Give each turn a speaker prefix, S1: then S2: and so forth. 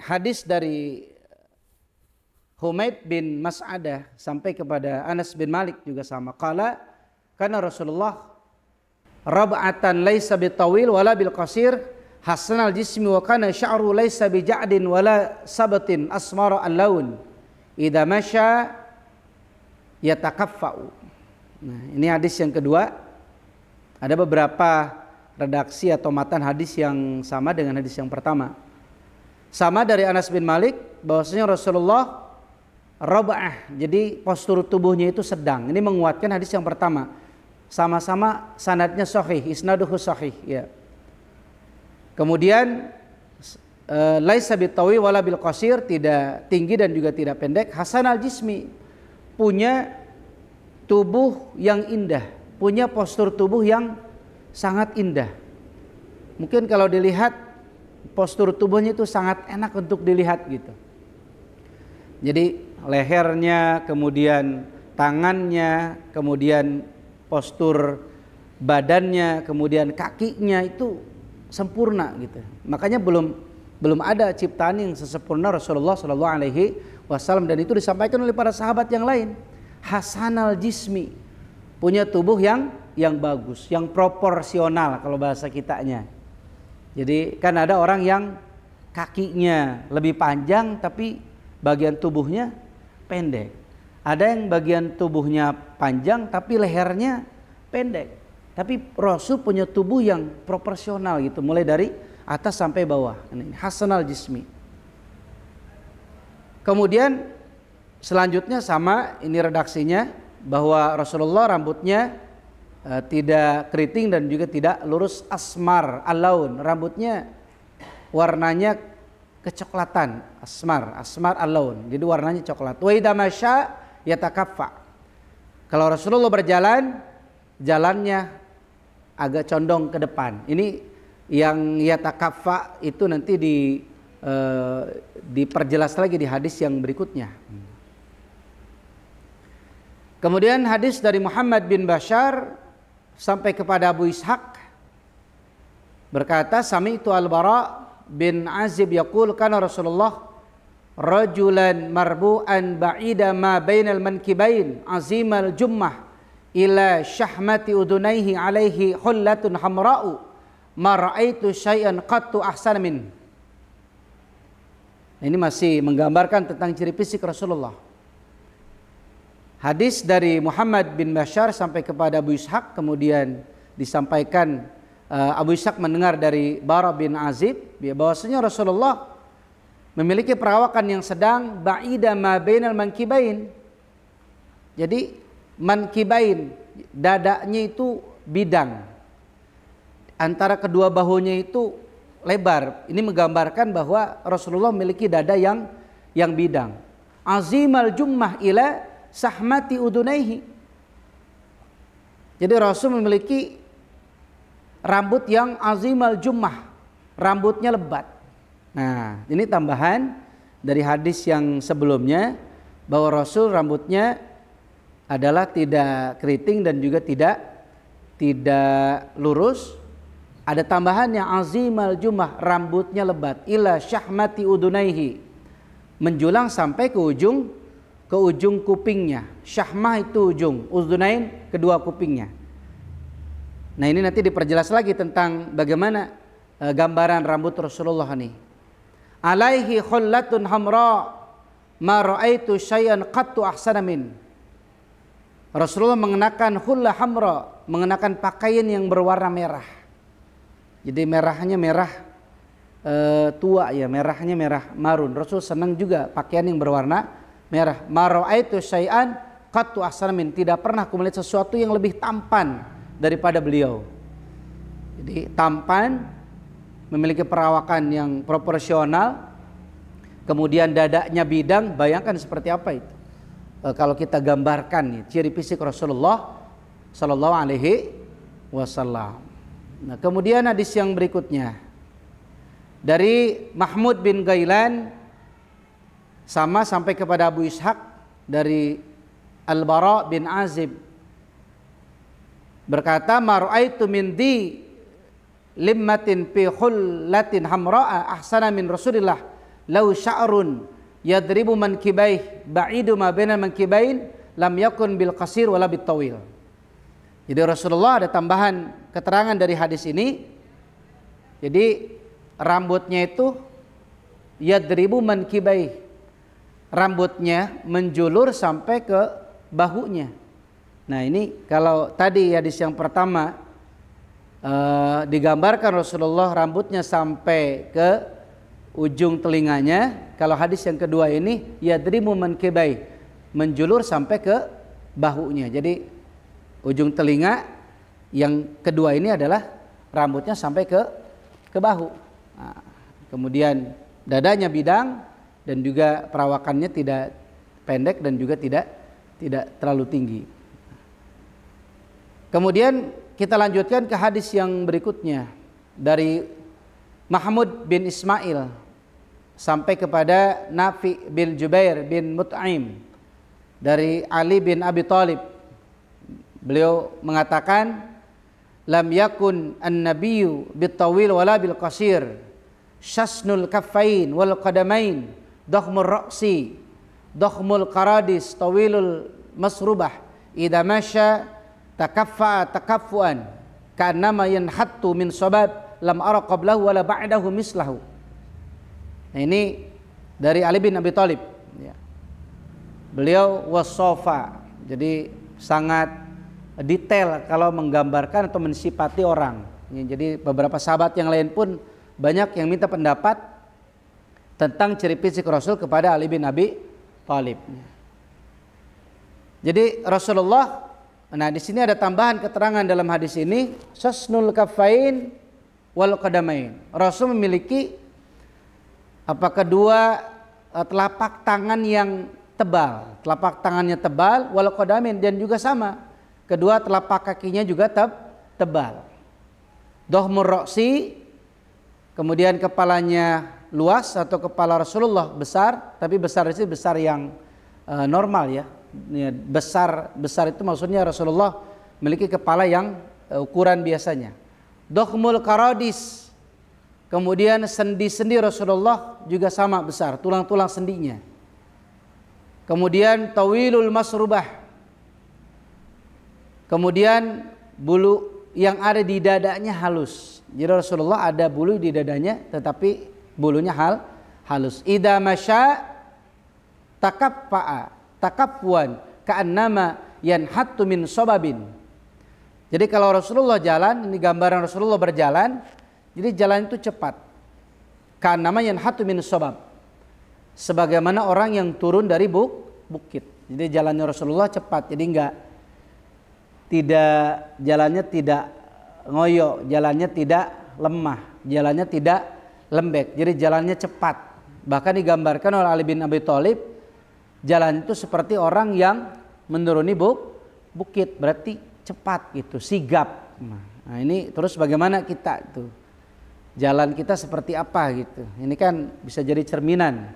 S1: hadis dari Humaid bin Mas'adah sampai kepada Anas bin Malik juga sama. Qala kana Rasulullah rab'atan laisa bitawil wala bil qasir hasanal jismi wa kana sya'ru laisa bija'din wala sabatin asmara al-laun idza masya yatakaffa'u. Nah, ini hadis yang kedua. Ada beberapa redaksi atau matan hadis yang sama dengan hadis yang pertama. Sama dari Anas bin Malik bahwasanya Rasulullah rab'ah, jadi postur tubuhnya itu sedang. Ini menguatkan hadis yang pertama. Sama-sama sanadnya sahih, isnaduhu sahih ya. Kemudian laisa bitawi wala bil qasir, tidak tinggi dan juga tidak pendek. Hasanal jismi, punya tubuh yang indah, punya postur tubuh yang sangat indah. Mungkin kalau dilihat postur tubuhnya itu sangat enak untuk dilihat gitu. Jadi lehernya, kemudian tangannya, kemudian postur badannya, kemudian kakinya itu sempurna gitu. Makanya belum ada ciptaan yang sesempurna Rasulullah Shallallahu Alaihi Wasallam, dan itu disampaikan oleh para sahabat yang lain. Hasanal jismi, punya tubuh yang bagus, yang proporsional kalau bahasa kitanya. Jadi kan ada orang yang kakinya lebih panjang tapi bagian tubuhnya pendek. Ada yang bagian tubuhnya panjang tapi lehernya pendek. Tapi Rasul punya tubuh yang proporsional gitu, mulai dari atas sampai bawah. Ini hasanal jismi. Kemudian selanjutnya sama, ini redaksinya, bahwa Rasulullah rambutnya tidak keriting dan juga tidak lurus, asmar al-laun, rambutnya warnanya kecoklatan, asmar al-laun, jadi warnanya coklat. Wa idza masya yatakaffa, kalau Rasulullah berjalan, jalannya agak condong ke depan. Ini yang yatakaffa itu nanti diperjelas lagi di hadis yang berikutnya. Kemudian hadis dari Muhammad bin Bashar sampai kepada Abu Ishaq berkata, sami'tu al-Bara bin Azib yaqul kana Rasulullah rajulan marbu'an ba'ida ma bainal mankibain azimal jummah ila syahmati udunaihi alaihi hullatun hamra'u ma ra'aitu syai'an qattu ahsana min. Ini masih menggambarkan tentang ciri fisik Rasulullah. Hadis dari Muhammad bin Bashar sampai kepada Abu Ishaq, kemudian disampaikan Abu Ishaq mendengar dari Bara bin Azib bahwasanya Rasulullah memiliki perawakan yang sedang, ba'ida ma bainal mankibain. Jadi mankibain, dadanya itu bidang, antara kedua bahunya itu lebar. Ini menggambarkan bahwa Rasulullah memiliki dada yang bidang. Azimal jummah ila sahmati udunaihi. Jadi Rasul memiliki rambut yang azimal jummah, rambutnya lebat. Nah, ini tambahan dari hadis yang sebelumnya bahwa Rasul rambutnya adalah tidak keriting dan juga tidak lurus. Ada tambahan yang azimal jummah, rambutnya lebat, ila syahmati udunaihi, menjulang sampai ke ujung kupingnya. Syahmah itu ujung, udunain kedua kupingnya. Nah, ini nanti diperjelas lagi tentang bagaimana gambaran rambut Rasulullah ini. Alaihi khullatun hamra ma ra'aitu syai'an qattu ahsana min. Rasulullah mengenakan khullah hamra, mengenakan pakaian yang berwarna merah. Jadi merahnya merah tua ya, merahnya merah marun. Rasul senang juga pakaian yang berwarna merah. Ma ra'aitu syai'an qattu ahsana min, tidak pernah aku melihat sesuatu yang lebih tampan daripada beliau. Jadi tampan, memiliki perawakan yang proporsional, kemudian dadanya bidang. Bayangkan seperti apa itu kalau kita gambarkan nih, ciri fisik Rasulullah Sallallahu Alaihi Wasallam. Nah, kemudian hadis yang berikutnya dari Mahmud bin Ghailan sama sampai kepada Abu Ishaq dari Al-Bara bin Azib berkata, ma ra'aitu min di limmatin fi hullatin hamra'a ahsana min Rasulillah lau sya'run yadribu mankibaih ba'idu ma bainal mankibain lam yakun bil qasir wala bit tawil. Jadi Rasulullah ada tambahan keterangan dari hadis ini. Jadi rambutnya itu yadribu mankibaih, rambutnya menjulur sampai ke bahunya. Nah ini kalau tadi hadis yang pertama digambarkan Rasulullah rambutnya sampai ke ujung telinganya, kalau hadis yang kedua ini yadribu mankibaih, menjulur sampai ke bahunya. Jadi ujung telinga yang kedua ini adalah rambutnya sampai ke bahu. Nah, kemudian dadanya bidang dan juga perawakannya tidak pendek dan juga tidak terlalu tinggi. Kemudian kita lanjutkan ke hadis yang berikutnya dari Mahmud bin Ismail sampai kepada Nafi bin Jubair bin Mut'aim dari Ali bin Abi Thalib. Beliau mengatakan, lam yakun an-nabiyyu bit-tawil wala bil qasir, syasnul kaffain wal qadamain, dakhmur ra'si, dakhmul qaradis, tawilul masrubah, idza masya takaffa takaffuan ka'annama yanhattu min sabab lam ara qablahu wala ba'dahu mislahu. Nah, ini dari Ali bin Abi Thalib ya. Beliau wasofa, jadi sangat detail kalau menggambarkan atau mensifati orang ya. Jadi beberapa sahabat yang lain pun banyak yang minta pendapat tentang ciri fisik Rasul kepada Ali bin Abi Thalib. Jadi Rasulullah, nah di sini ada tambahan keterangan dalam hadis ini, sasnul kafain wal qadamain. Rasul memiliki kedua telapak tangan yang tebal, telapak tangannya tebal, wal qadamain, dan juga sama, kedua telapak kakinya juga tebal. Dohmur roksi, kemudian kepalanya luas atau kepala Rasulullah besar, tapi besar itu besar yang normal ya. Besar itu maksudnya Rasulullah memiliki kepala yang ukuran biasanya. Dokhmul karadis, kemudian sendi-sendi Rasulullah juga sama besar, tulang-tulang sendinya. Kemudian tawilul masrubah, kemudian bulu yang ada di dadanya halus. Jadi Rasulullah ada bulu di dadanya tetapi bulunya halus. Idza masya takaffa'a takaffuan ka'annama yanhattu min sababin. Jadi kalau Rasulullah jalan, ini gambaran Rasulullah berjalan, jadi jalan itu cepat. Ka'annama yanhattu min sabab, sebagaimana orang yang turun dari bukit. Jadi jalannya Rasulullah cepat, jadi jalannya tidak ngoyo, jalannya tidak lemah, jalannya tidak lembek, jadi jalannya cepat. Bahkan digambarkan oleh Ali bin Abi Thalib, jalan itu seperti orang yang menuruni bukit, berarti cepat gitu, sigap. Nah ini terus bagaimana kita tuh, jalan kita seperti apa gitu. Ini kan bisa jadi cerminan